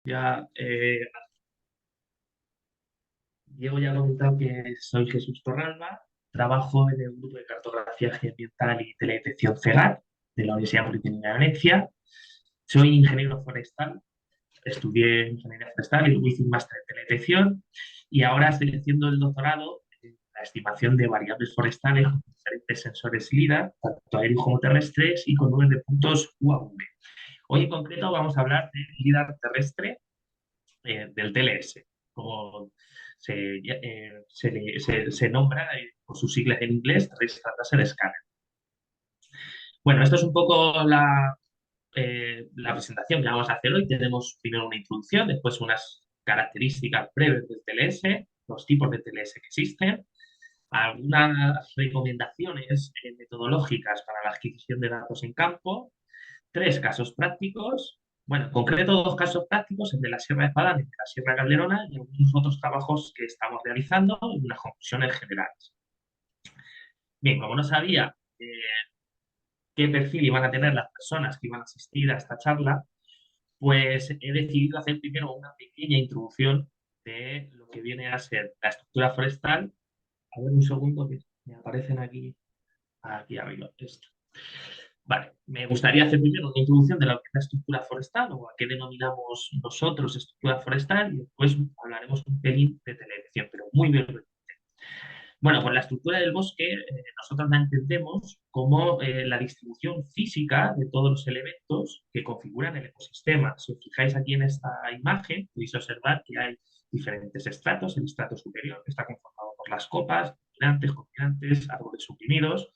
Ya, Diego ya ha comentado que soy Jesús Torralba, trabajo en el grupo de cartografía ambiental y teledetección CEGAR de la Universidad Politécnica de Valencia. Soy ingeniero forestal, estudié ingeniería forestal y luego hice un máster en teledetección y ahora estoy haciendo el doctorado en la estimación de variables forestales con diferentes sensores LIDAR, tanto aéreos como terrestres y con nubes de puntos UAV. Hoy en concreto vamos a hablar del LIDAR terrestre del TLS, como se nombra por sus siglas en inglés, Terrestrial Laser Scanner. Bueno, esto es un poco la presentación que vamos a hacer hoy. Tenemos primero una introducción, después unas características breves del TLS, los tipos de TLS que existen, algunas recomendaciones metodológicas para la adquisición de datos en campo, tres casos prácticos, bueno, en concreto dos casos prácticos, el de la Sierra de Padán y el de la Sierra Calderona, y algunos otros trabajos que estamos realizando y unas conclusiones generales. Bien, como no sabía qué perfil iban a tener las personas que iban a asistir a esta charla, pues he decidido hacer primero una pequeña introducción de lo que viene a ser la estructura forestal. A ver un segundo que me aparecen aquí arriba. Esto. Vale, me gustaría hacer primero una introducción de lo que es la estructura forestal o a qué denominamos nosotros estructura forestal y después hablaremos un pelín de televisión, pero muy breve. Bueno, pues la estructura del bosque nosotros la entendemos como la distribución física de todos los elementos que configuran el ecosistema. Si os fijáis aquí en esta imagen, podéis observar que hay diferentes estratos. El estrato superior está conformado por las copas, dominantes, combinantes, árboles suprimidos.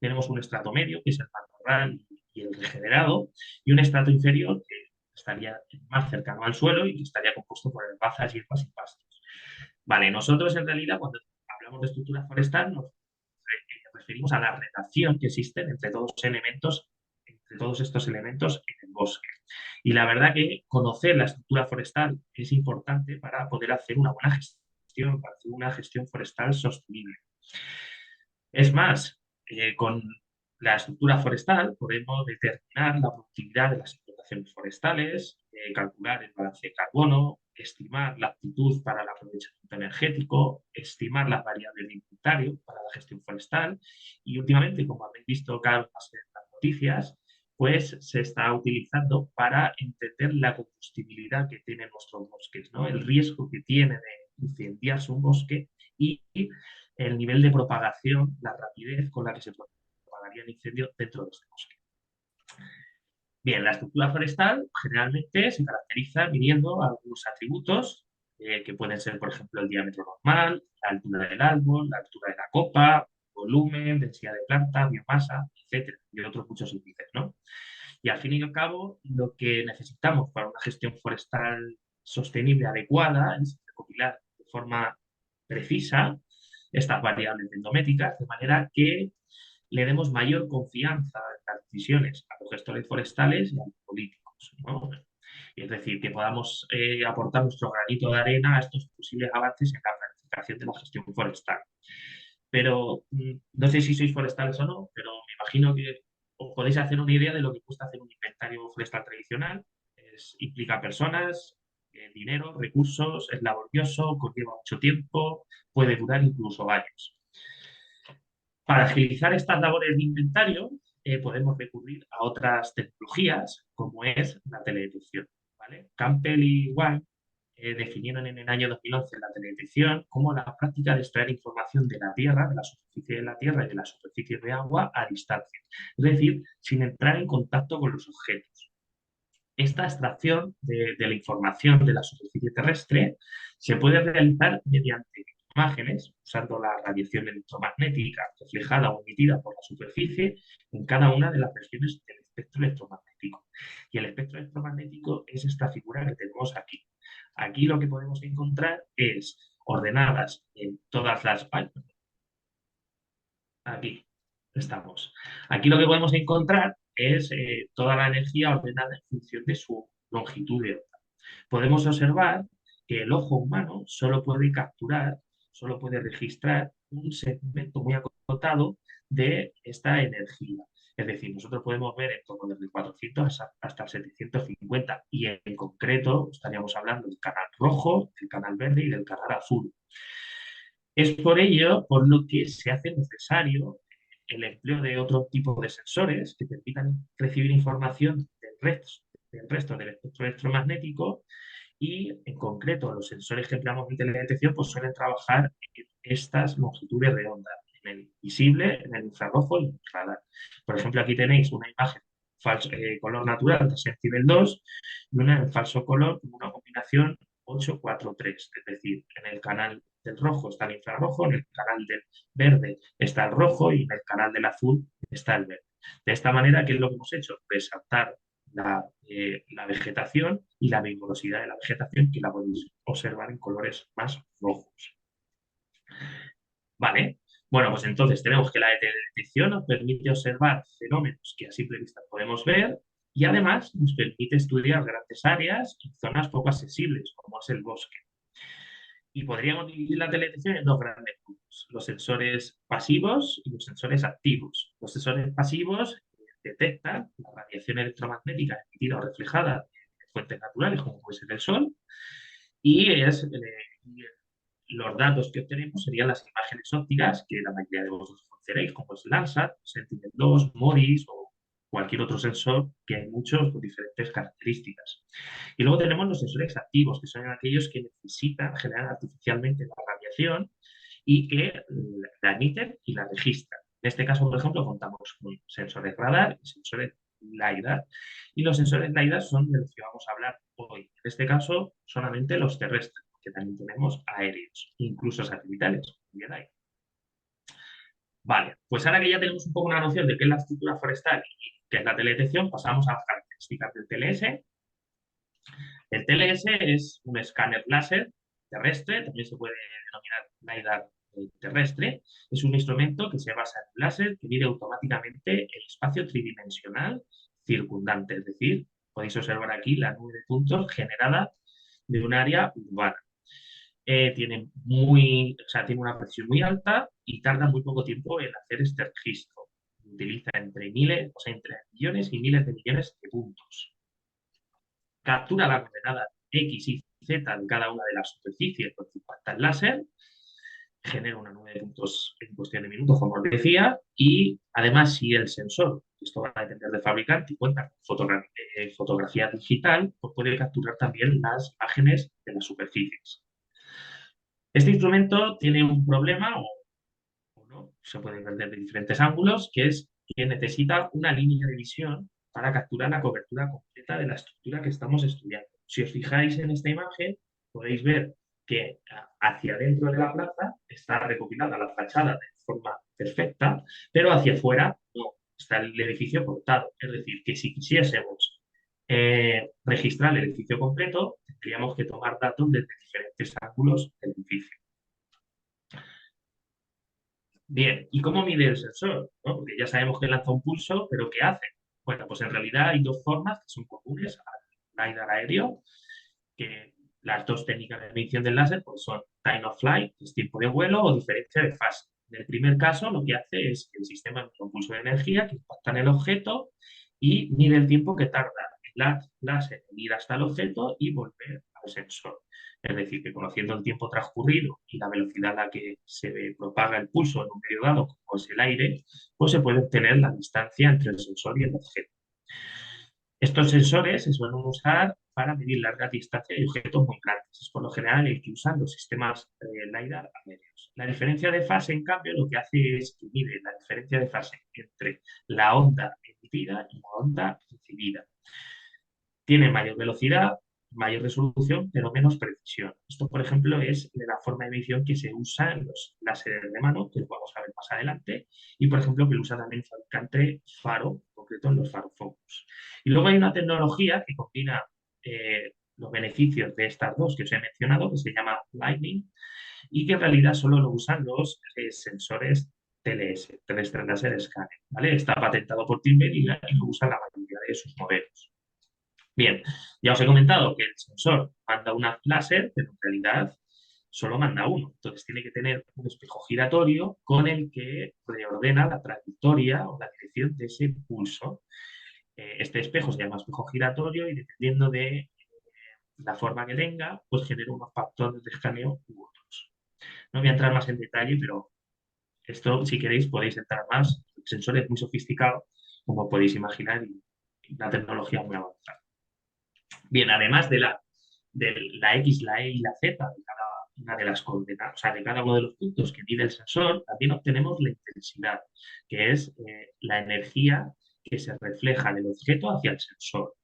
Tenemos un estrato medio, que es el matorral y el regenerado, y un estrato inferior que estaría más cercano al suelo y que estaría compuesto por herbazas, hierbas y pastos. Vale, nosotros en realidad cuando hablamos de estructura forestal nos referimos a la relación que existe entre todos estos elementos en el bosque. Y la verdad que conocer la estructura forestal es importante para poder hacer una buena gestión, para hacer una gestión forestal sostenible. Es más, con la estructura forestal podemos determinar la productividad de las explotaciones forestales, calcular el balance de carbono, estimar la aptitud para el aprovechamiento energético, estimar las variables de inventario para la gestión forestal y últimamente, como habéis visto cada vez más en las noticias, pues se está utilizando para entender la combustibilidad que tienen nuestros bosques, ¿no? El riesgo que tiene de incendiarse un bosque y el nivel de propagación, la rapidez con la que se propagaría el incendio dentro de este bosque. Bien, la estructura forestal generalmente se caracteriza midiendo algunos atributos que pueden ser, por ejemplo, el diámetro normal, la altura del árbol, la altura de la copa, volumen, densidad de planta, biomasa, etcétera, y otros muchos índices, ¿no? Y al fin y al cabo, lo que necesitamos para una gestión forestal sostenible adecuada es recopilar de forma precisa estas variables endométricas, de manera que le demos mayor confianza en las decisiones a los gestores forestales y a los políticos, ¿no? Es decir, que podamos aportar nuestro granito de arena a estos posibles avances en la planificación de la gestión forestal. Pero no sé si sois forestales o no, pero me imagino que os podéis hacer una idea de lo que cuesta hacer un inventario forestal tradicional. Implica personas, dinero, recursos, es laborioso, conlleva mucho tiempo, puede durar incluso años. Para agilizar estas labores de inventario, podemos recurrir a otras tecnologías, como es la teledetección, ¿vale? Campbell y Wang definieron en el año 2011 la teledetección como la práctica de extraer información de la Tierra, de la superficie de la Tierra y de la superficie de agua a distancia, es decir, sin entrar en contacto con los objetos. Esta extracción de la información de la superficie terrestre se puede realizar mediante imágenes, usando la radiación electromagnética reflejada o emitida por la superficie en cada una de las regiones del espectro electromagnético. Y el espectro electromagnético es esta figura que tenemos aquí. Aquí lo que podemos encontrar es ordenadas en todas las... Aquí estamos. Aquí lo que podemos encontrar es toda la energía ordenada en función de su longitud de onda. Podemos observar que el ojo humano solo puede capturar, solo puede registrar un segmento muy acotado de esta energía. Es decir, nosotros podemos ver en torno desde 400 hasta 750 y en concreto estaríamos hablando del canal rojo, del canal verde y del canal azul. Es por ello por lo que se hace necesario el empleo de otro tipo de sensores que permitan recibir información del resto del espectro electromagnético y, en concreto, los sensores que empleamos en teledetección pues, suelen trabajar en estas longitudes de onda, en el visible, en el infrarrojo y en el radar. Por ejemplo, aquí tenéis una imagen color natural de Sentinel 2 y una en falso color con una combinación 8-4-3, es decir, en el canal del rojo está el infrarrojo, en el canal del verde está el rojo y en el canal del azul está el verde. De esta manera, ¿qué es lo que hemos hecho? Resaltar la vegetación y la vigorosidad de la vegetación que la podéis observar en colores más rojos. ¿Vale? Bueno, pues entonces tenemos que la detección nos permite observar fenómenos que a simple vista podemos ver y además nos permite estudiar grandes áreas y zonas poco accesibles, como es el bosque. Y podríamos dividir la teledetección en dos grandes grupos, los sensores pasivos y los sensores activos. Los sensores pasivos detectan la radiación electromagnética emitida o reflejada de fuentes naturales, como puede ser el sol, y los datos que obtenemos serían las imágenes ópticas que la mayoría de vosotros conoceréis, como es Landsat, Sentinel-2, MORIS o cualquier otro sensor, que hay muchos con diferentes características. Y luego tenemos los sensores activos, que son aquellos que necesitan generar artificialmente la radiación y que la emiten y la registran. En este caso, por ejemplo, contamos con sensores radar y sensores LiDAR. Y los sensores LiDAR son de los que vamos a hablar hoy. En este caso, solamente los terrestres, que también tenemos aéreos, incluso satelitales. Bien ahí. Vale, pues ahora que ya tenemos un poco una noción de qué es la estructura forestal y qué es la teledetección, pasamos a las características del TLS. El TLS es un escáner láser terrestre, también se puede denominar LiDAR terrestre. Es un instrumento que se basa en un láser que mide automáticamente el espacio tridimensional circundante, es decir, podéis observar aquí la nube de puntos generada de un área urbana. Tiene una precisión muy alta y tarda muy poco tiempo en hacer este registro. Utiliza entre millones y miles de millones de puntos. Captura las coordenadas X y Z de cada una de las superficies donde impacta el láser, genera una nube de puntos en cuestión de minutos, como os decía, y además si el sensor, esto va a depender del fabricante, y cuenta con fotografía digital, pues puede capturar también las imágenes de las superficies. Este instrumento tiene un problema, o no, se puede ver desde diferentes ángulos, que es que necesita una línea de visión para capturar la cobertura completa de la estructura que estamos estudiando. Si os fijáis en esta imagen, podéis ver que hacia dentro de la plaza está recopilada la fachada de forma perfecta, pero hacia afuera no, está el edificio cortado. Es decir, que si quisiésemos registrar el edificio completo, tendríamos que tomar datos desde diferentes ángulos del edificio. Bien, ¿y cómo mide el sensor? ¿No? Porque ya sabemos que lanza un pulso, pero ¿qué hace? Bueno, pues en realidad hay dos formas que son comunes al LiDAR aéreo, que las dos técnicas de medición del láser pues son time of flight, que es tiempo de vuelo, o diferencia de fase. En el primer caso, lo que hace es que el sistema emite un pulso de energía que impacta en el objeto y mide el tiempo que tarda el láser en ir hasta el objeto y volver al sensor. Es decir, que conociendo el tiempo transcurrido y la velocidad a la que se propaga el pulso en un medio dado, como es el aire, pues se puede obtener la distancia entre el sensor y el objeto. Estos sensores se suelen usar para medir largas distancias y objetos muy grandes. Es por lo general el que usan los sistemas LiDAR aéreos. La diferencia de fase, en cambio, lo que hace es que mide la diferencia de fase entre la onda emitida y la onda recibida. Tiene mayor velocidad, mayor resolución, pero menos precisión. Esto, por ejemplo, es de la forma de medición que se usa en los láseres de mano, que lo vamos a ver más adelante, y, por ejemplo, que lo usa también el fabricante Faro, en concreto en los Faro Focus. Y luego hay una tecnología que combina los beneficios de estas dos que os he mencionado, que se llama Lightning, y que en realidad solo lo usan los sensores TLS, Terrestre Laser Scanner, ¿vale? Está patentado por Timber y lo usa la mayoría de sus modelos. Bien, ya os he comentado que el sensor manda una láser, pero en realidad solo manda uno. Entonces tiene que tener un espejo giratorio con el que reordena la trayectoria o la dirección de ese pulso. Este espejo se llama espejo giratorio y dependiendo de la forma que tenga, pues genera unos patrones de escaneo u otros. No voy a entrar más en detalle, pero esto, si queréis, podéis entrar más. El sensor es muy sofisticado, como podéis imaginar, y una tecnología muy avanzada. Bien, además de la X, la E y la Z de cada una de las coordenadas, o sea, de cada uno de los puntos que mide el sensor, también obtenemos la intensidad, que es la energía que se refleja del objeto hacia el sensor.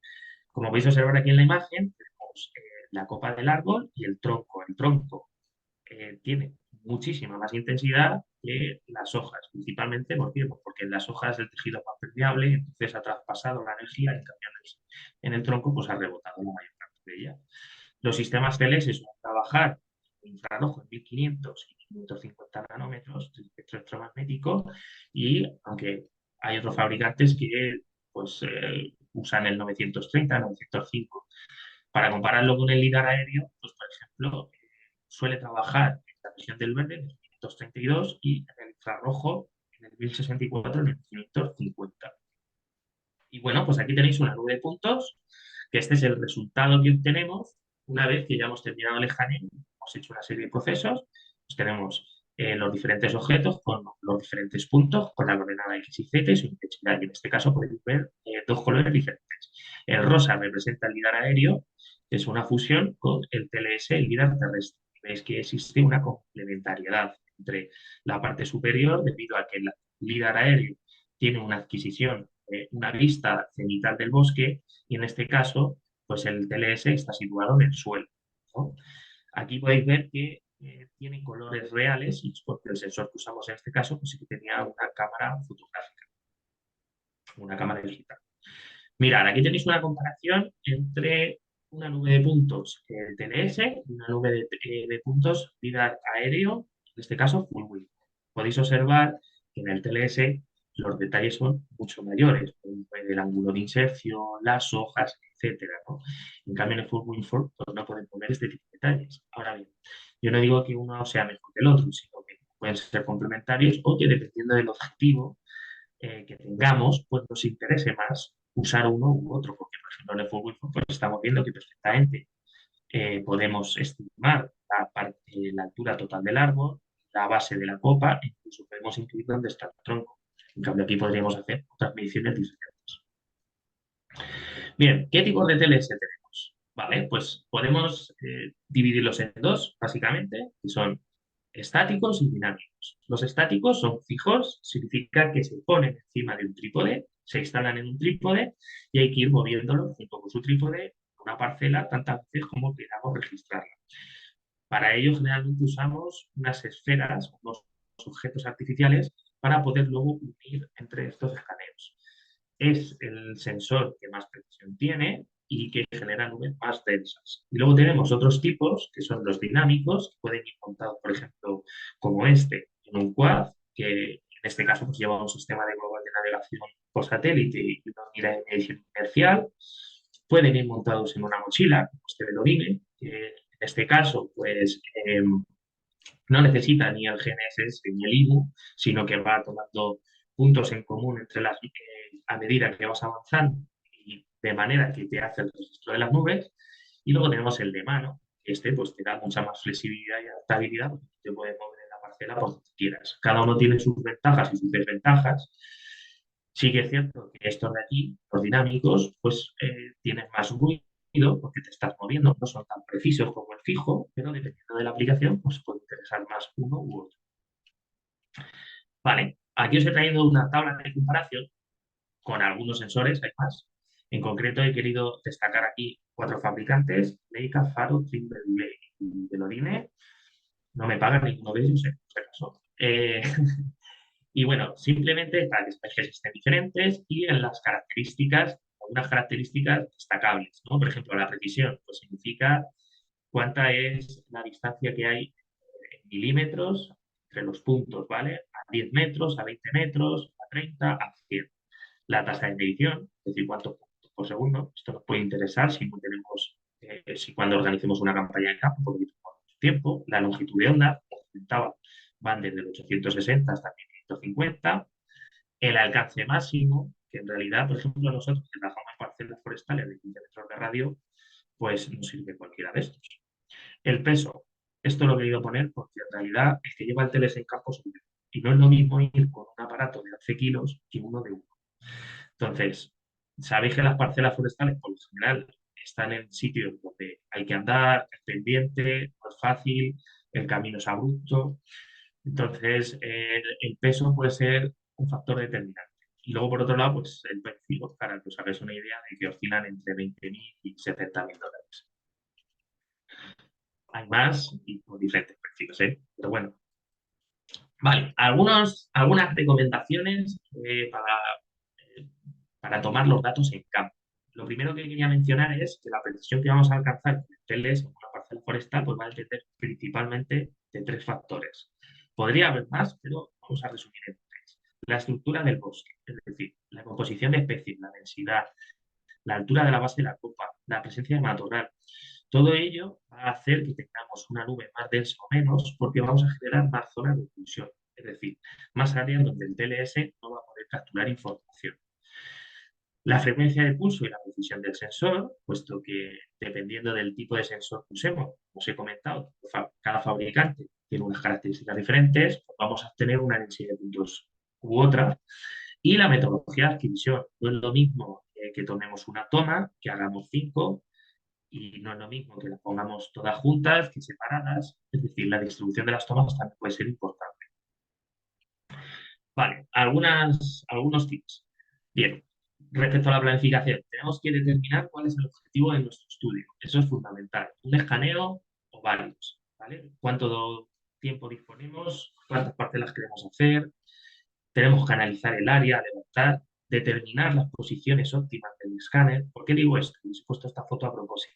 Como podéis observar aquí en la imagen, tenemos la copa del árbol y el tronco. El tronco tiene muchísima más intensidad que las hojas, principalmente ¿por qué? Porque en las hojas el tejido es más permeable, entonces ha traspasado la energía y en cambio en el tronco pues ha rebotado la mayor parte de ella. Los sistemas TLS suelen trabajar en infrarrojo en 1500 y 550 nanómetros de espectro electromagnético y aunque hay otros fabricantes que pues, usan el 930, 905. Para compararlo con el LIDAR aéreo, pues por ejemplo, suele trabajar en la región del verde en el 532 y en el infrarrojo en el 1064 en el 550. Y bueno, pues aquí tenéis una nube de puntos, que este es el resultado que obtenemos una vez que ya hemos terminado el escaneo, hemos hecho una serie de procesos, pues tenemos los diferentes objetos con los diferentes puntos, con la coordenada X y Z y su intensidad. Y en este caso podéis ver dos colores diferentes. El rosa representa el LIDAR aéreo, que es una fusión con el TLS, el LIDAR terrestre. Veis que existe una complementariedad entre la parte superior, debido a que el LIDAR aéreo tiene una adquisición, una vista cenital del bosque, y en este caso, pues el TLS está situado en el suelo, ¿no? Aquí podéis ver que tiene colores reales, y es porque el sensor que usamos en este caso, pues sí que tenía una cámara fotográfica, una cámara digital. Mirad, aquí tenéis una comparación entre una nube de puntos TLS y una nube de puntos LIDAR aéreo, en este caso full width. Podéis observar que en el TLS los detalles son mucho mayores, el ángulo de inserción, las hojas, etcétera, ¿no? En cambio, en el full width pues no podemos poner este tipo de detalles. Ahora bien, yo no digo que uno sea mejor que el otro, sino que pueden ser complementarios o que dependiendo del objetivo que tengamos, pues nos interese más usar uno u otro, porque por ejemplo en el fútbol pues estamos viendo que perfectamente podemos estimar la altura total del árbol, la base de la copa, e incluso podemos incluir dónde está el tronco. En cambio aquí podríamos hacer otras mediciones diferentes. Bien, ¿qué tipos de TLS tenemos? Vale, pues podemos dividirlos en dos, básicamente, que son estáticos y dinámicos. Los estáticos son fijos, significa que se ponen encima de un trípode, se instalan en un trípode y hay que ir moviéndolo junto con su trípode una parcela tantas veces como queramos registrarla. Para ello, generalmente usamos unas esferas, unos objetos artificiales, para poder luego unir entre estos escaneos. Es el sensor que más precisión tiene y que genera nubes más densas. Y luego tenemos otros tipos, que son los dinámicos, que pueden ir montados, por ejemplo, como este, en un quad, que en este caso pues, lleva un sistema de global de navegación por satélite y una unidad de medición inercial. Pueden ir montados en una mochila, como este Velodine, que en este caso, pues no necesita ni el GNSS ni el IMU, sino que va tomando puntos en común entre a medida que vas avanzando y de manera que te hace el registro de las nubes. Y luego tenemos el de mano, que este pues te da mucha más flexibilidad y adaptabilidad porque te puedes mover en la parcela por donde quieras. Cada uno tiene sus ventajas y sus desventajas. Sí que es cierto que estos de aquí, los dinámicos, pues tienen más ruido porque te estás moviendo, no son tan precisos como el fijo, pero dependiendo de la aplicación, pues puede interesar más uno u otro. Vale, aquí os he traído una tabla de comparación con algunos sensores, hay más. En concreto, he querido destacar aquí 4 fabricantes: Leica, Faro, Trimble y Velodine. No me pagan ninguno de ellos, por si acaso. Y bueno, simplemente para que sepáis que existen diferentes y en las características, algunas características destacables, ¿no? Por ejemplo, la precisión, pues significa cuánta es la distancia que hay en milímetros entre los puntos, ¿vale? A 10 metros, a 20 metros, a 30, a 100. La tasa de medición, es decir, cuántos puntos por segundo. Esto nos puede interesar si no tenemos, si cuando organicemos una campaña de campo, porque tiempo. La longitud de onda, como comentaba, van desde los 860 hasta 1550. El alcance máximo, que en realidad, por ejemplo, nosotros que trabajamos en parcelas forestales de 15 metros de radio, pues nos sirve cualquiera de estos. El peso, esto lo he querido poner porque en realidad el que lleva el TLS en campo soy yo. Y no es lo mismo ir con un aparato de 11 kilos que uno de 1. Entonces, sabéis que las parcelas forestales, por lo general, están en sitios donde hay que andar, es pendiente, no es fácil, el camino es abrupto. Entonces, el peso puede ser un factor determinante. Y luego, por otro lado, pues el precio, para que os hagáis una idea de que oscilan entre 20.000 y 70.000 dólares. Hay más y con diferentes precios, ¿eh? Pero bueno, vale. Algunas recomendaciones eh, para tomar los datos en campo. Lo primero que quería mencionar es que la precisión que vamos a alcanzar con el TLS en una parcela forestal pues va a depender principalmente de 3 factores. Podría haber más, pero vamos a resumir en 3. La estructura del bosque, es decir, la composición de especies, la densidad, la altura de la base de la copa, la presencia de matorral. Todo ello va a hacer que tengamos una nube más densa o menos porque vamos a generar más zonas de oclusión, es decir, más áreas donde el TLS no va a poder capturar información. La frecuencia de pulso y la precisión del sensor, puesto que dependiendo del tipo de sensor que usemos, como os he comentado, cada fabricante tiene unas características diferentes, pues vamos a obtener una densidad de puntos u otra. Y la metodología de adquisición. No es lo mismo que tomemos una toma, que hagamos 5, y no es lo mismo que las pongamos todas juntas que separadas. Es decir, la distribución de las tomas también puede ser importante. Vale, algunos tips. Bien, respecto a la planificación, tenemos que determinar cuál es el objetivo de nuestro estudio. Eso es fundamental. Un escaneo o varios, ¿vale? ¿Cuánto tiempo disponemos? ¿Cuántas parcelas queremos hacer? Tenemos que analizar el área, levantar, determinar las posiciones óptimas del escáner. ¿Por qué digo esto? Les he puesto esta foto a propósito.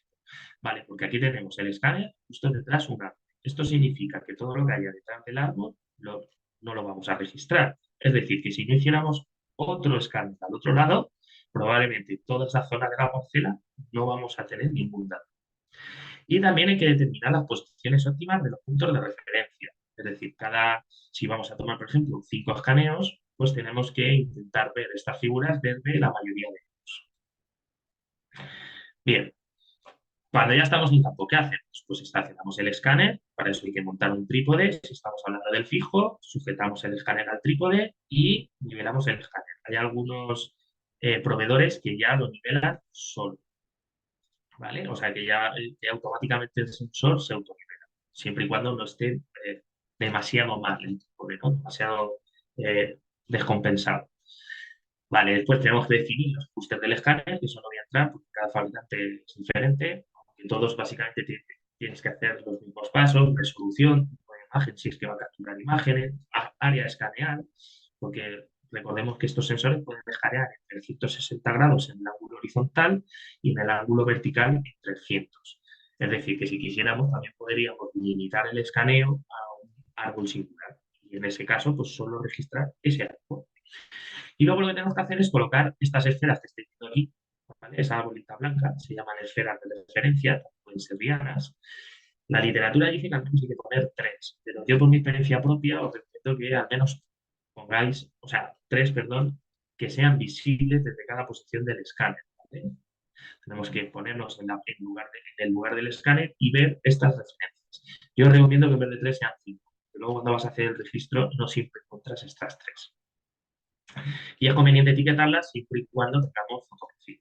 Vale, porque aquí tenemos el escáner, justo detrás un árbol. Esto significa que todo lo que haya detrás del árbol no lo vamos a registrar. Es decir, que si no hiciéramos otro escáner al otro lado, probablemente toda esa zona de la parcela no vamos a tener ningún dato. Y también hay que determinar las posiciones óptimas de los puntos de referencia. Es decir, si vamos a tomar, por ejemplo, 5 escaneos, pues tenemos que intentar ver estas figuras desde la mayoría de ellos. Bien, cuando ya estamos en campo, ¿qué hacemos? Pues estacionamos el escáner, para eso hay que montar un trípode, si estamos hablando del fijo, sujetamos el escáner al trípode y nivelamos el escáner. Hay algunos proveedores que ya lo nivelan solo, ¿vale? O sea que automáticamente el sensor se autonivela, siempre y cuando no esté demasiado mal el trípode, ¿no? Demasiado descompensado. Vale, después tenemos que definir los ajustes del escáner, que eso no voy a entrar porque cada fabricante es diferente, aunque todos básicamente tienes que hacer los mismos pasos, resolución, tipo de imagen, si es que va a capturar imágenes, área a escanear, porque recordemos que estos sensores pueden escanear en 360 grados en el ángulo horizontal y en el ángulo vertical en 300. Es decir, que si quisiéramos también podríamos limitar el escaneo a un árbol singular. Y en ese caso, pues solo registrar ese árbol. Y luego lo que tenemos que hacer es colocar estas esferas que estoy viendo aquí, ¿vale? Esa bolita blanca, se llaman esferas de referencia, pueden ser dianas. La literatura dice que al menos hay que poner 3, pero yo por mi experiencia propia os recomiendo que al menos pongáis, o sea, 3, perdón, que sean visibles desde cada posición del escáner, ¿vale? Tenemos que ponernos en el lugar del escáner y ver estas referencias. Yo os recomiendo que en vez de 3 sean 5, pero luego cuando vas a hacer el registro no siempre encuentras estas 3. Y es conveniente etiquetarlas siempre y cuando tengamos fotografía.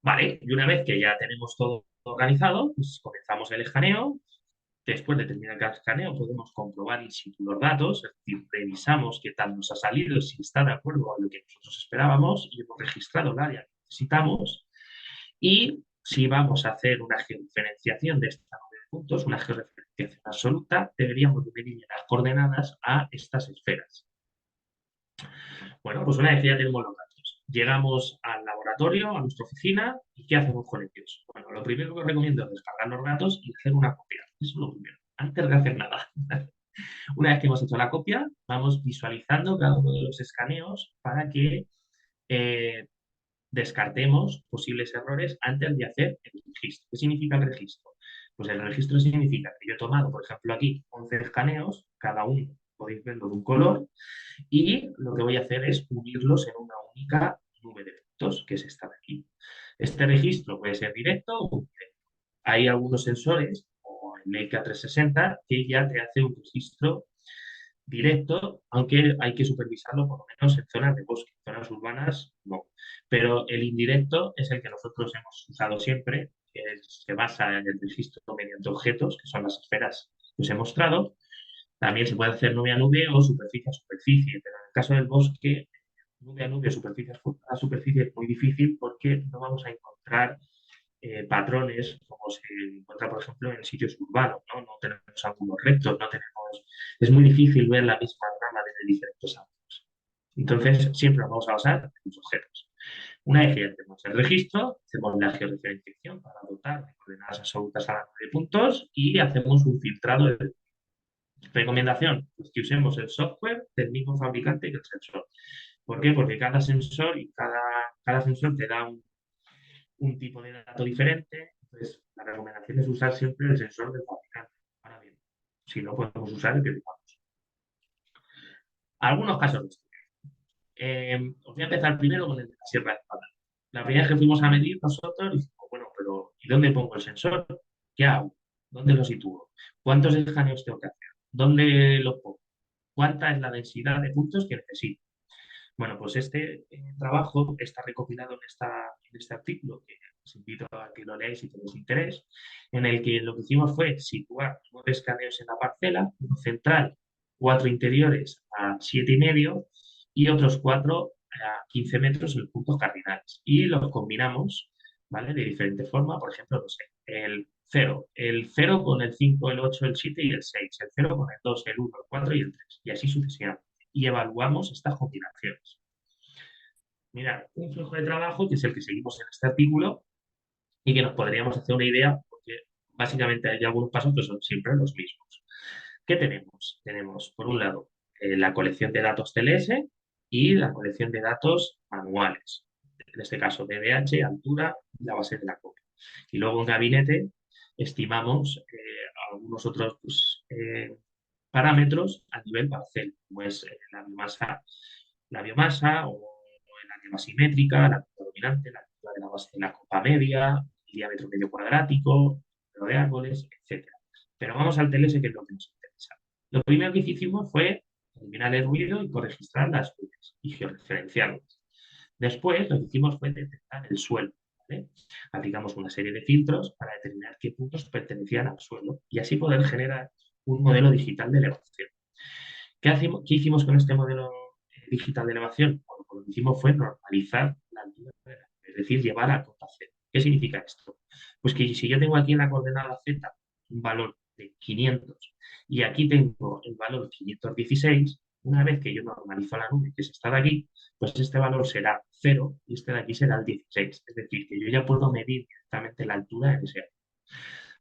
Vale, y una vez que ya tenemos todo organizado, pues comenzamos el escaneo. Después de terminar el escaneo, podemos comprobar in situ los datos, es decir, revisamos qué tal nos ha salido, si está de acuerdo a lo que nosotros esperábamos y hemos registrado el área que necesitamos. Y si vamos a hacer una georreferenciación de esta nube de puntos, una georreferenciación absoluta, deberíamos definir las coordenadas a estas esferas. Bueno, pues una vez que ya tenemos los datos, llegamos al laboratorio, a nuestra oficina, ¿y qué hacemos con ellos? Bueno, lo primero que os recomiendo es descargar los datos y hacer una copia. Eso es lo primero, antes de hacer nada. Una vez que hemos hecho la copia, vamos visualizando cada uno de los escaneos para que eh, descartemos posibles errores antes de hacer el registro. ¿Qué significa el registro? Pues el registro significa que yo he tomado, por ejemplo, aquí 11 escaneos, cada uno podéis verlo de un color, y lo que voy a hacer es unirlos en una única nube de puntos, que es esta de aquí. Este registro puede ser directo o indirecto. Hay algunos sensores, como el Leica 360, que ya te hace un registro directo, aunque hay que supervisarlo por lo menos en zonas de bosque, en zonas urbanas no. Pero el indirecto es el que nosotros hemos usado siempre, se basa en el registro mediante objetos, que son las esferas que os he mostrado. También se puede hacer nube a nube o superficie a superficie, pero en el caso del bosque, nube a nube, superficie a superficie es muy difícil porque no vamos a encontrar patrones como se encuentra, por ejemplo, en sitios urbanos, ¿no? No tenemos ángulos rectos, no tenemos... Es muy difícil ver la misma rama desde diferentes ángulos. Entonces, siempre nos vamos a basar en los objetos. Una vez que ya tenemos el registro, hacemos la georreferenciación para dotar de coordenadas absolutas a la nube de puntos y hacemos un filtrado de recomendación, pues que usemos el software del mismo fabricante que el sensor. ¿Por qué? Porque cada sensor y cada sensor te da un tipo de dato diferente. Entonces, la recomendación es usar siempre el sensor del fabricante. Ahora bien, si no, podemos usar el que tengamos. Algunos casos de estudio. Os voy a empezar primero con el de la Sierra de Espada. La primera vez que fuimos a medir nosotros, dijimos, bueno, pero ¿y dónde pongo el sensor? ¿Qué hago? ¿Dónde lo sitúo? ¿Cuántos escaneos tengo que hacer? ¿Dónde los pongo? ¿Cuánta es la densidad de puntos que necesito? Bueno, pues este trabajo está recopilado en este artículo, que os invito a que lo leáis si tenéis interés, en el que lo que hicimos fue situar 9 escaneos en la parcela, uno central, 4 interiores a 7,5 y otros 4 a 15 metros en los puntos cardinales. Y los combinamos, ¿vale? De diferente forma, por ejemplo, no sé, el cero con el 5, el 8, el 7 y el 6, el cero con el 2, el 1, el 4 y el 3, y así sucesivamente. Y evaluamos estas combinaciones. Mira, un flujo de trabajo que es el que seguimos en este artículo y que nos podríamos hacer una idea, porque básicamente hay algunos pasos que son siempre los mismos. ¿Qué tenemos? Tenemos, por un lado, la colección de datos TLS y la colección de datos manuales. En este caso, DBH, altura y la base de la copia. Y luego en gabinete estimamos algunos otros pues, parámetros a nivel parcel, como es la biomasa o el área basimétrica, la altura dominante, la altura de la base de la copa media, el diámetro medio cuadrático, número de árboles, etcétera. Pero vamos al TLS, que es lo que nos interesa. Lo primero que hicimos fue eliminar el ruido y corregistrar las nubes y georreferenciarlas. Después, lo que hicimos fue detectar el suelo. ¿Vale? Aplicamos una serie de filtros para determinar qué puntos pertenecían al suelo y así poder generar un modelo digital de elevación. ¿Qué hicimos con este modelo digital de elevación? Bueno, pues lo que hicimos fue normalizar la altura de la, es decir, llevar a cota cero. ¿Qué significa esto? Pues que si yo tengo aquí en la coordenada z un valor de 500 y aquí tengo el valor 516, una vez que yo normalizo la nube, que es esta de aquí, pues este valor será 0 y este de aquí será el 16. Es decir, que yo ya puedo medir directamente la altura de ese árbol.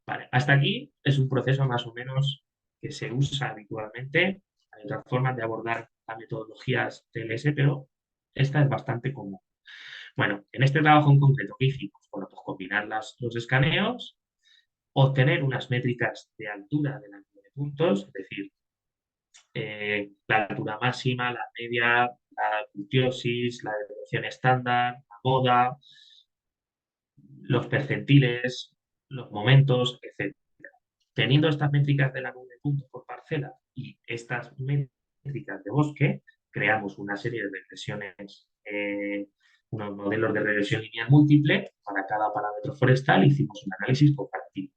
Vale, hasta aquí es un proceso más o menos que se usa habitualmente. Hay otras formas de abordar las metodologías TLS, pero esta es bastante común. Bueno, en este trabajo en concreto, ¿qué hicimos? Bueno, pues combinar los escaneos, obtener unas métricas de altura de la nube de puntos, es decir, la altura máxima, la media, la curtiosis, la devolución estándar, la moda, los percentiles, los momentos, etc. Teniendo estas métricas de la nube de puntos por parcela y estas métricas de bosque, creamos una serie de regresiones, unos modelos de regresión lineal múltiple para cada parámetro forestal. Hicimos un análisis comparativo.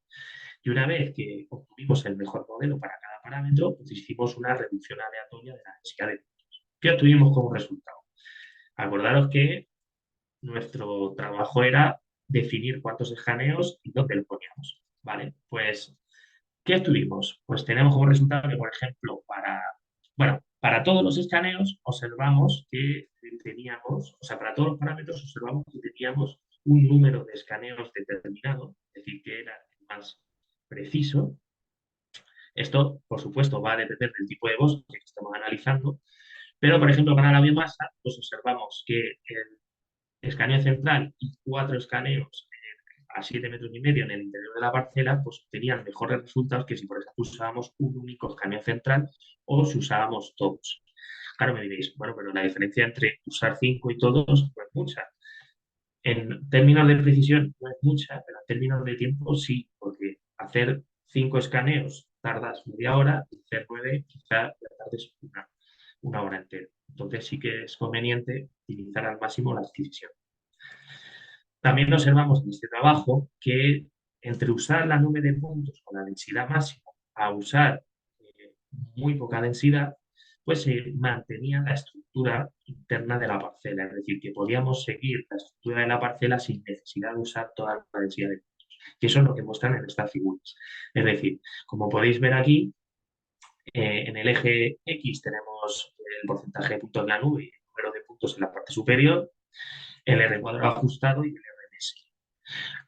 Y una vez que obtuvimos el mejor modelo para cada parámetro, pues hicimos una reducción aleatoria de la densidad de puntos. ¿Qué obtuvimos como resultado? Acordaros que nuestro trabajo era definir cuántos escaneos y dónde lo poníamos. ¿Vale? Pues ¿qué tuvimos? Pues tenemos como resultado que, por ejemplo, para todos los escaneos observamos que teníamos, o sea, para todos los parámetros observamos que teníamos un número de escaneos determinado, es decir, que era el más preciso. Esto, por supuesto, va a depender del tipo de bosque que estamos analizando, pero, por ejemplo, para la biomasa, pues observamos que el escaneo central y 4 escaneos a 7,5 metros en el interior de la parcela, pues tenían mejores resultados que si, por ejemplo, usábamos un único escaneo central o si usábamos todos. Claro, me diréis, bueno, pero la diferencia entre usar 5 y todos no es mucha. En términos de precisión no es mucha, pero en términos de tiempo sí, porque hacer 5 escaneos tardas media hora y hacer 9 quizá tardes una hora entera. Entonces sí que es conveniente utilizar al máximo la adquisición. También observamos en este trabajo que entre usar la nube de puntos con la densidad máxima a usar muy poca densidad, pues se mantenía la estructura interna de la parcela, es decir, que podíamos seguir la estructura de la parcela sin necesidad de usar toda la densidad de puntos. Y eso es lo que muestran en estas figuras. Es decir, como podéis ver aquí, en el eje X tenemos el porcentaje de puntos en la nube y el número de puntos en la parte superior, el R cuadrado ajustado y el RMS.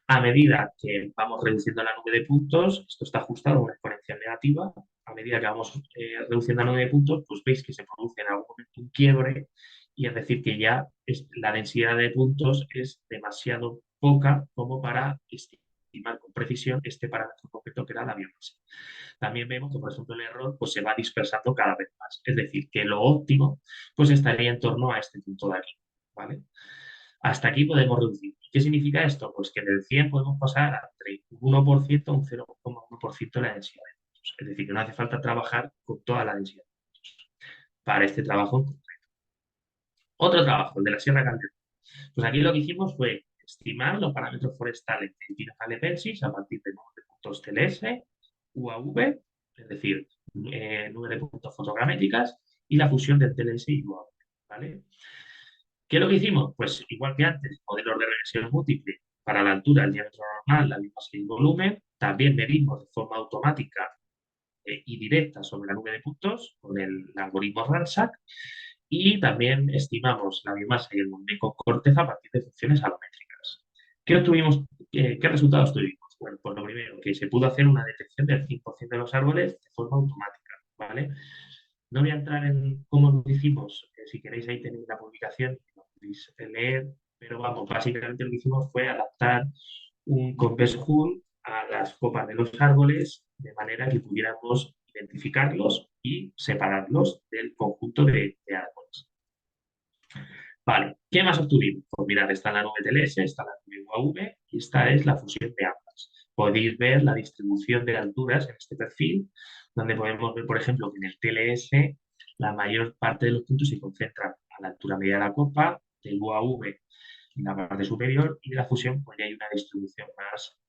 A medida que vamos reduciendo la nube de puntos, esto está ajustado a una exponencial negativa, a medida que vamos reduciendo la nube de puntos, pues veis que se produce en algún momento un quiebre y es decir que ya la densidad de puntos es demasiado poca como para estimar con precisión este parámetro concreto que era la biomasa. También vemos que, por ejemplo, el error pues, se va dispersando cada vez más. Es decir, que lo óptimo pues, estaría en torno a este punto de aquí. ¿Vale? Hasta aquí podemos reducir. ¿Qué significa esto? Pues que del 100 podemos pasar a entre un 1% a un 0,1% de la densidad de puntos. Es decir, que no hace falta trabajar con toda la densidad de puntos para este trabajo en concreto. Otro trabajo, el de la Sierra Caldera. Pues aquí lo que hicimos fue estimar los parámetros forestales de Pinojale-Persis a partir de número de puntos TLS, UAV, es decir, número de puntos fotogramétricas y la fusión del TLS y UAV. ¿Vale? ¿Qué es lo que hicimos? Pues igual que antes, modelos de regresión múltiple para la altura, el diámetro normal, la biomasa y el volumen. También medimos de forma automática y directa sobre la nube de puntos con el algoritmo RANSAC. Y también estimamos la biomasa y el volumen con corteza a partir de funciones alométricas. ¿Qué obtuvimos? ¿Qué resultados tuvimos? Bueno, pues lo primero, que se pudo hacer una detección del 100% de los árboles de forma automática, ¿vale? No voy a entrar en cómo lo hicimos, si queréis ahí tenéis la publicación, lo podéis leer, pero vamos, básicamente lo que hicimos fue adaptar un Compass Hue a las copas de los árboles de manera que pudiéramos identificarlos y separarlos del conjunto de árboles. Vale, ¿qué más obtuvimos? Pues mirad, está la nube TLS, está la nube UAV y esta es la fusión de ambas. Podéis ver la distribución de alturas en este perfil, donde podemos ver, por ejemplo, que en el TLS la mayor parte de los puntos se concentran a la altura media de la copa, del UAV en la parte superior y de la fusión pues ya hay una distribución más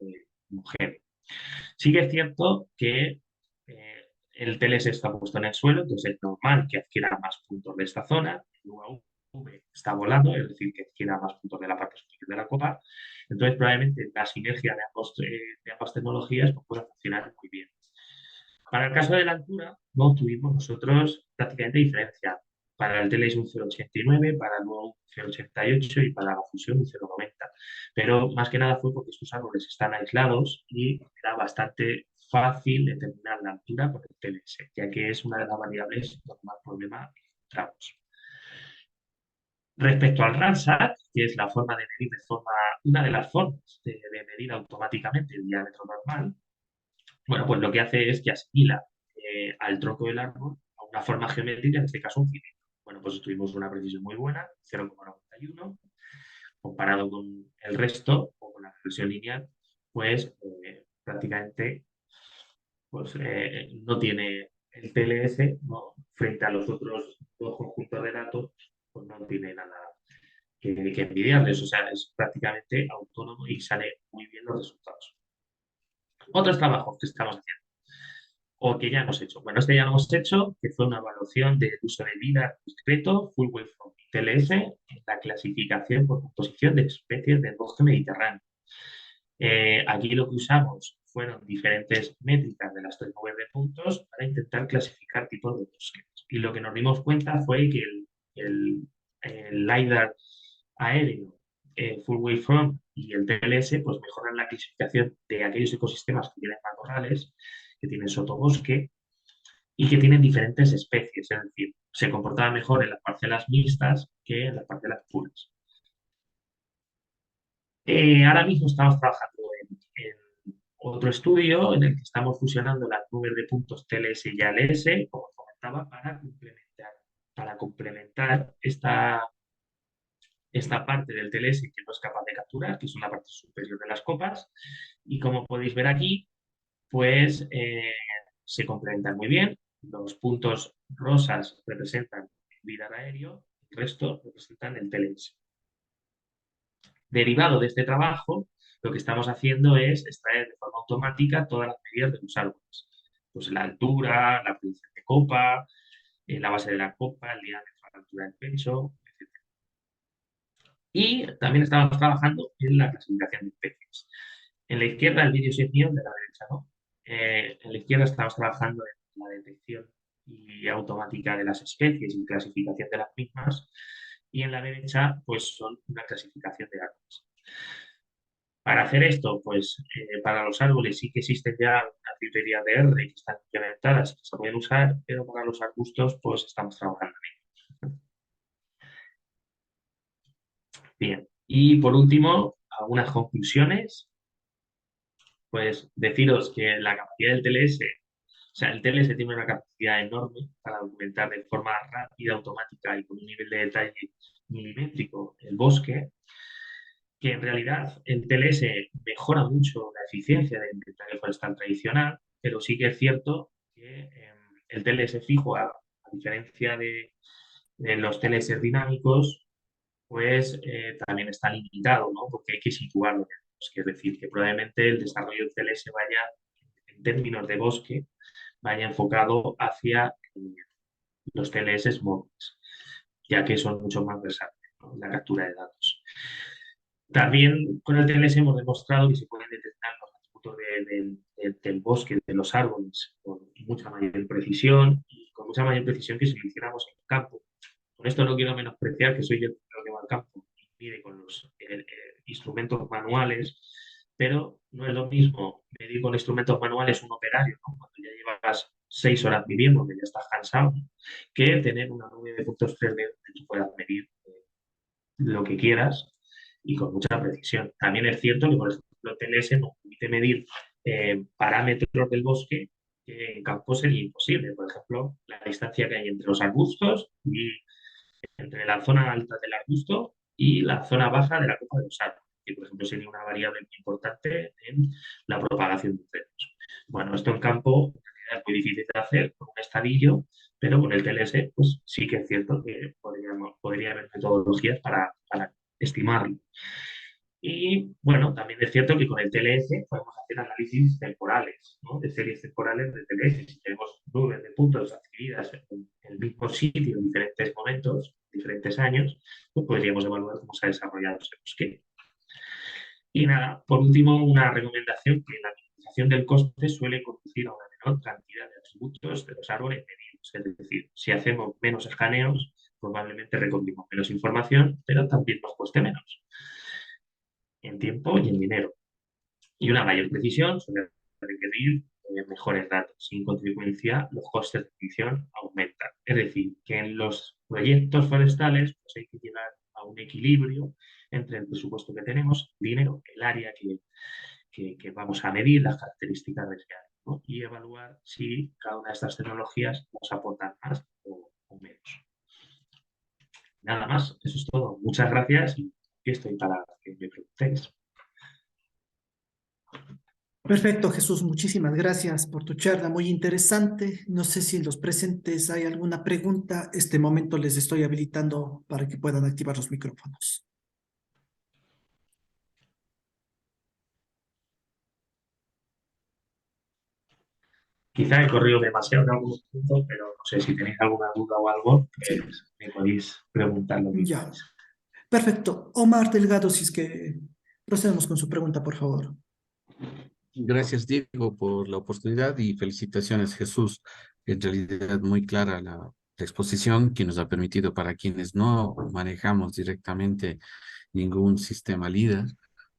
homogénea. Sí que es cierto que el TLS está puesto en el suelo, entonces es normal que adquiera más puntos de esta zona. El UAV está volando, es decir, que adquiera más puntos de la parte superior de la copa. Entonces, probablemente la sinergia de ambas tecnologías pues, pueda funcionar muy bien. Para el caso de la altura, no tuvimos nosotros prácticamente diferencia. Para el TLS un 0,89, para el nuevo un 0,88 y para la fusión un 0,90. Pero más que nada fue porque estos árboles están aislados y era bastante fácil determinar la altura por el TLS, ya que es una de las variables donde más problema encontramos. Respecto al RANSAT, que es la forma de medir una de las formas de medir automáticamente el diámetro normal, bueno, pues lo que hace es que asimila al tronco del árbol a una forma geométrica, en este caso un cilindro. Bueno, pues tuvimos una precisión muy buena, 0,91, comparado con el resto o con la regresión lineal, pues prácticamente pues, no tiene el TLS, ¿no? Frente a los otros dos conjuntos de datos, pues no tiene nada que envidiarles, o sea, es prácticamente autónomo y sale muy bien los resultados. Otros trabajos que estamos haciendo o que ya hemos hecho. Bueno, este ya lo hemos hecho, que fue una evaluación del uso de vida discreto, full waveform TLS, en la clasificación por composición de especies del bosque mediterráneo. Aquí lo que usamos fueron diferentes métricas de las tres nubes de puntos para intentar clasificar tipos de bosques. Y lo que nos dimos cuenta fue que el LiDAR aéreo, full waveform y el TLS, pues mejoran la clasificación de aquellos ecosistemas que tienen matorrales, que tienen sotobosque y que tienen diferentes especies, es decir, se comportaban mejor en las parcelas mixtas que en las parcelas puras. Ahora mismo estamos trabajando otro estudio en el que estamos fusionando las nubes de puntos TLS y ALS, como os comentaba, para complementar esta parte del TLS que no es capaz de capturar, que es una parte superior de las copas. Y como podéis ver aquí, pues se complementan muy bien. Los puntos rosas representan el LIDAR aéreo, el resto representan el TLS. Derivado de este trabajo, lo que estamos haciendo es extraer de forma automática todas las medidas de los árboles. Pues la altura, la posición de copa, la base de la copa, el diámetro, la altura del pecho, etc. Y también estamos trabajando en la clasificación de especies. En la izquierda el vídeo es mío, de la derecha no. En la izquierda estamos trabajando en la detección y automática de las especies y clasificación de las mismas. Y en la derecha, pues son una clasificación de árboles. Para hacer esto, pues para los árboles sí que existen ya unas librerías de R que están implementadas y que se pueden usar, pero para los arbustos, pues estamos trabajando en ello. Bien, y por último, algunas conclusiones. Pues deciros que la capacidad del TLS, o sea, el TLS tiene una capacidad enorme para documentar de forma rápida, automática y con un nivel de detalle milimétrico el bosque, que en realidad el TLS mejora mucho la eficiencia del inventario forestal tradicional, pero sí que es cierto que el TLS fijo, a diferencia de los TLS dinámicos, pues también está limitado, ¿no? Porque hay que situarlo en el bosque. Es decir, que probablemente el desarrollo del TLS vaya, en términos de bosque, vaya enfocado hacia los TLS móviles, ya que son mucho más versátiles, ¿no?, en la captura de datos. También con el TLS hemos demostrado que se pueden detectar los atributos del bosque, de los árboles, con mucha mayor precisión y con mucha mayor precisión que si lo hiciéramos en campo. Con esto no quiero menospreciar que soy yo el que va al campo y mide con los instrumentos manuales, pero no es lo mismo medir con instrumentos manuales un operario, ¿no?, cuando ya llevas 6 horas midiendo, que ya estás cansado, que tener una nube de puntos 3D donde tú puedas medir lo que quieras y con mucha precisión. También es cierto que, por ejemplo, TLS nos permite medir parámetros del bosque que en campo sería imposible. Por ejemplo, la distancia que hay entre los arbustos y entre la zona alta del arbusto y la zona baja de la copa de los árboles, que por ejemplo sería una variable muy importante en la propagación de incendios. Bueno, esto en campo en realidad es muy difícil de hacer con un estadillo, pero con el TLS pues sí que es cierto que podría haber metodologías para estimarlo. Y bueno, también es cierto que con el TLS podemos hacer análisis temporales, ¿no?, de series temporales de TLS. Si tenemos nubes de puntos adquiridas en el mismo sitio en diferentes momentos, diferentes años, pues podríamos evaluar cómo se ha desarrollado ese bosque. Y nada, por último, una recomendación: que la minimización del coste suele conducir a una menor cantidad de atributos de los árboles medidos. Es decir, si hacemos menos escaneos, probablemente recogimos menos información, pero también nos cueste menos en tiempo y en dinero. Y una mayor precisión suele requerir mejores datos y, en consecuencia, los costes de medición aumentan. Es decir, que en los proyectos forestales pues hay que llegar a un equilibrio entre el presupuesto que tenemos, el dinero, el área que vamos a medir, las características de ese área, ¿no?, y evaluar si cada una de estas tecnologías nos aportan más o menos. Nada más, eso es todo. Muchas gracias y aquí estoy para que me preguntéis. Perfecto, Jesús, muchísimas gracias por tu charla, muy interesante. No sé si los presentes hay alguna pregunta. Este momento les estoy habilitando para que puedan activar los micrófonos. Quizá he corrido demasiado en algún punto, pero no sé si tenéis alguna duda o algo, pues me podéis preguntar lo que Ya, queráis. perfecto. Omar Delgado, si es que procedemos con su pregunta, por favor. Gracias, Diego, por la oportunidad y felicitaciones, Jesús. En realidad, muy clara la exposición que nos ha permitido, para quienes no manejamos directamente ningún sistema líder,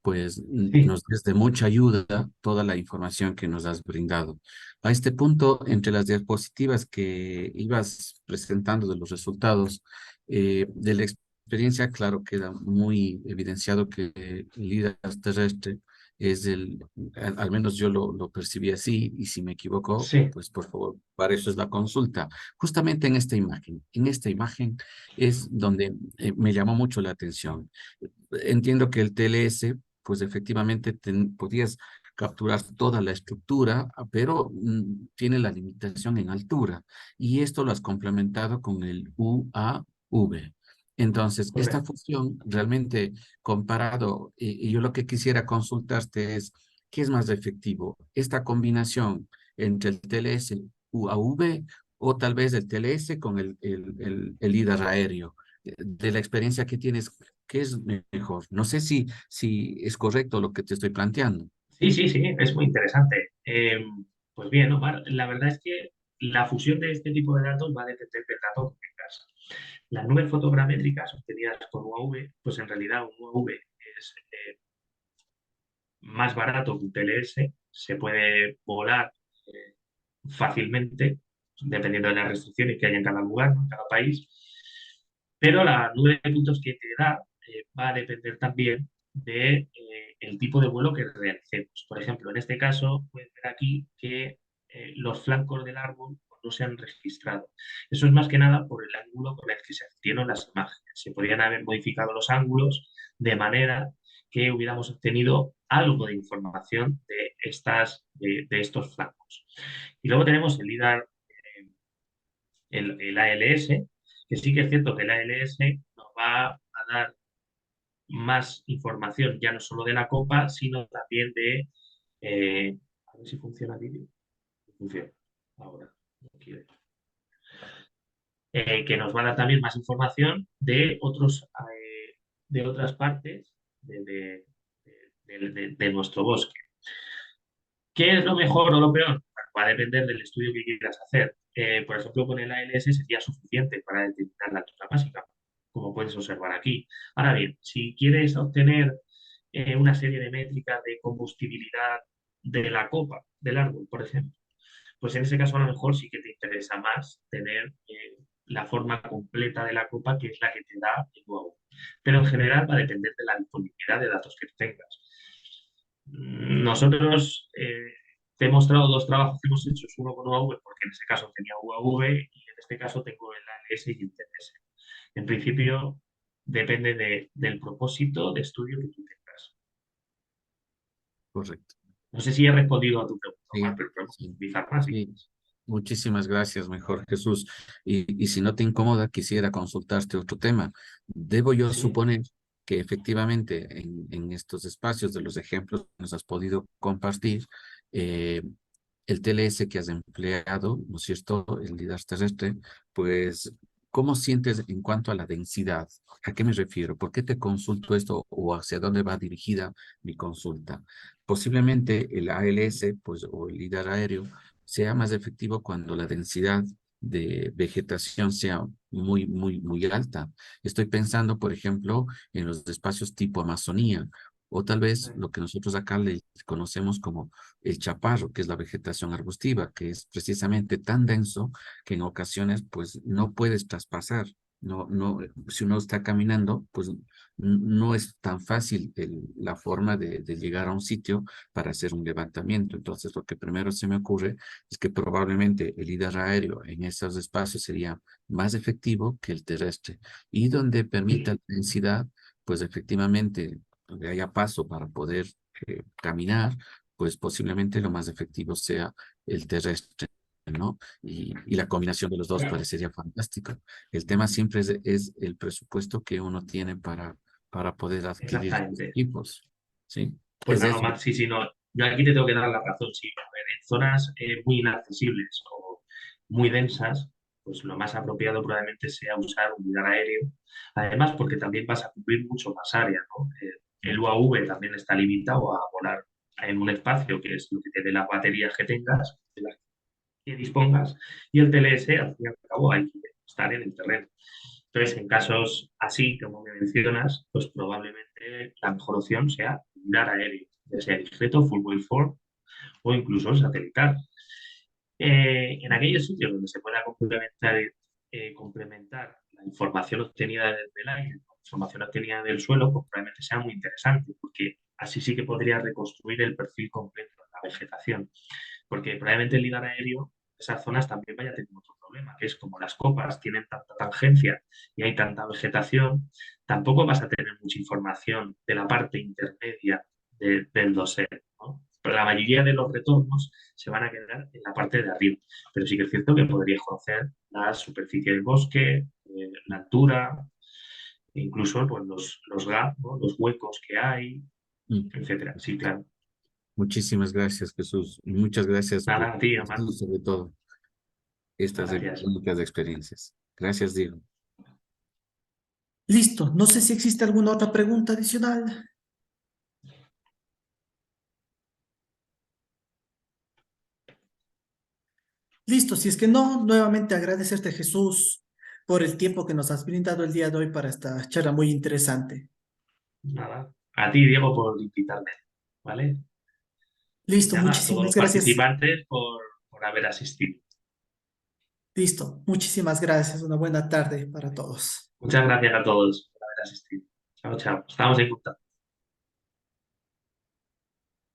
pues Sí, nos es de mucha ayuda toda la información que nos has brindado. A este punto, entre las diapositivas que ibas presentando de los resultados de la experiencia, claro, queda muy evidenciado que el líder terrestre al menos yo lo percibí así, y si me equivoco, Sí, pues por favor, para eso es la consulta. Justamente en esta imagen es donde me llamó mucho la atención. Entiendo que el TLS, pues efectivamente podías capturar toda la estructura, pero tiene la limitación en altura, y esto lo has complementado con el UAV. Entonces, esta correcto. función realmente comparado, y yo lo que quisiera consultarte es, ¿qué es más efectivo? ¿Esta combinación entre el TLS UAV o tal vez el TLS con el LIDAR aéreo? De la experiencia que tienes, ¿qué es mejor? No sé si es correcto lo que te estoy planteando. Sí, sí, sí, es muy interesante. Pues bien, Omar, la verdad es que la fusión de este tipo de datos va a depender del dato que tengas. Las nubes fotogramétricas obtenidas con UAV, pues en realidad un UAV es más barato que un TLS, se puede volar eh, fácilmente, dependiendo de las restricciones que haya en cada lugar, ¿no? En cada país, pero la nube de puntos que te da va a depender también de el tipo de vuelo que realicemos. Por ejemplo, en este caso, puedes ver aquí que los flancos del árbol no se han registrado. Eso es más que nada por el ángulo con el que se obtuvieron las imágenes. Se podrían haber modificado los ángulos de manera que hubiéramos obtenido algo de información de estos flancos. Y luego tenemos el LIDAR, el ALS, que sí que es cierto que el ALS nos va a dar más información, ya no solo de la copa, sino también a ver si funciona el vídeo. Funciona. Ahora, no quiere. Que nos va a dar también más información de otras partes de nuestro bosque. ¿Qué es lo mejor o lo peor? Bueno, va a depender del estudio que quieras hacer. Por ejemplo, con el ALS sería suficiente para determinar la altura básica, como puedes observar aquí. Ahora bien, si quieres obtener una serie de métricas de combustibilidad de la copa del árbol, por ejemplo, pues en ese caso a lo mejor sí que te interesa más tener la forma completa de la copa, que es la que te da el UAU. Pero en general va a depender de la disponibilidad de datos que tengas. Nosotros te he mostrado dos trabajos que hemos hecho, uno con UAV, porque en ese caso tenía UAV y en este caso tengo el ALS y el TLS. En principio, depende del propósito de estudio que tú tengas. Correcto. No sé si he respondido a tu pregunta, Omar, Sí, pero podemos sí, profundizar más si sí. quieres. Muchísimas gracias, mejor Jesús. Y si no te incomoda, quisiera consultarte otro tema. Debo yo Sí, suponer que efectivamente en estos espacios de los ejemplos que nos has podido compartir, eh, el TLS que has empleado, ¿no es cierto? El LIDAR terrestre, pues, ¿cómo sientes en cuanto a la densidad? ¿A qué me refiero? ¿Por qué te consulto esto o hacia dónde va dirigida mi consulta? Posiblemente el ALS, pues, o el LIDAR aéreo, sea más efectivo cuando la densidad de vegetación sea muy alta. Estoy pensando, por ejemplo, en los espacios tipo Amazonía, o tal vez lo que nosotros acá le conocemos como el chaparro, que es la vegetación arbustiva, que es precisamente tan denso que en ocasiones pues no puedes traspasar. Si uno está caminando, pues no es tan fácil la forma de llegar a un sitio para hacer un levantamiento. Entonces, lo que primero se me ocurre es que probablemente el LIDAR aéreo en esos espacios sería más efectivo que el terrestre, y donde permita sí, la densidad, pues efectivamente, donde haya paso para poder caminar, pues posiblemente lo más efectivo sea el terrestre, ¿no? Y la combinación de los dos claro, parecería fantástico. El tema siempre es el presupuesto que uno tiene para poder adquirir estos exactamente. equipos, ¿sí? Pues Es nada, eso. Omar, sí, sí, no. Yo aquí te tengo que dar la razón, sí. A ver, en zonas muy inaccesibles o muy densas, pues lo más apropiado probablemente sea usar un lugar aéreo. Además, porque también vas a cubrir mucho más área, ¿no? El UAV también está limitado a volar en un espacio que es lo que te dé las baterías que tengas, de las que dispongas, y el TLS, al fin y al cabo, hay que estar en el terreno. Entonces, en casos así, como me mencionas, pues probablemente la mejor opción sea mirar aéreo, ya sea discreto, full waveform o incluso satelital. En aquellos sitios donde se pueda complementar la información obtenida desde el aire, la información obtenida del suelo, pues probablemente sea muy interesante, porque así sí que podría reconstruir el perfil completo de la vegetación, porque probablemente el hilar aéreo, esas zonas también vaya a tener otro problema, que es como las copas tienen tanta tangencia y hay tanta vegetación, tampoco vas a tener mucha información de la parte intermedia del dosel, ¿no? Pero la mayoría de los retornos se van a quedar en la parte de arriba, pero sí que es cierto que podrías conocer la superficie del bosque, la altura, incluso pues, los gaps, ¿no? Los huecos que hay, Mm. etcétera. Sí, claro. Muchísimas gracias, Jesús. Muchas gracias por Nada, tío, Omar. sobre todo estas Gracias. únicas experiencias. Gracias, Diego. Listo. No sé si existe alguna otra pregunta adicional. Listo. Si es que no, nuevamente agradecerte, Jesús, por el tiempo que nos has brindado el día de hoy para esta charla muy interesante. Nada. A ti, Diego, por invitarme. ¿Vale? Y Listo. nada, a todos Muchísimas los gracias. participantes por haber asistido. Listo. Muchísimas gracias. Una buena tarde para todos. Muchas gracias a todos por haber asistido. Chao, chao. Estamos en contacto.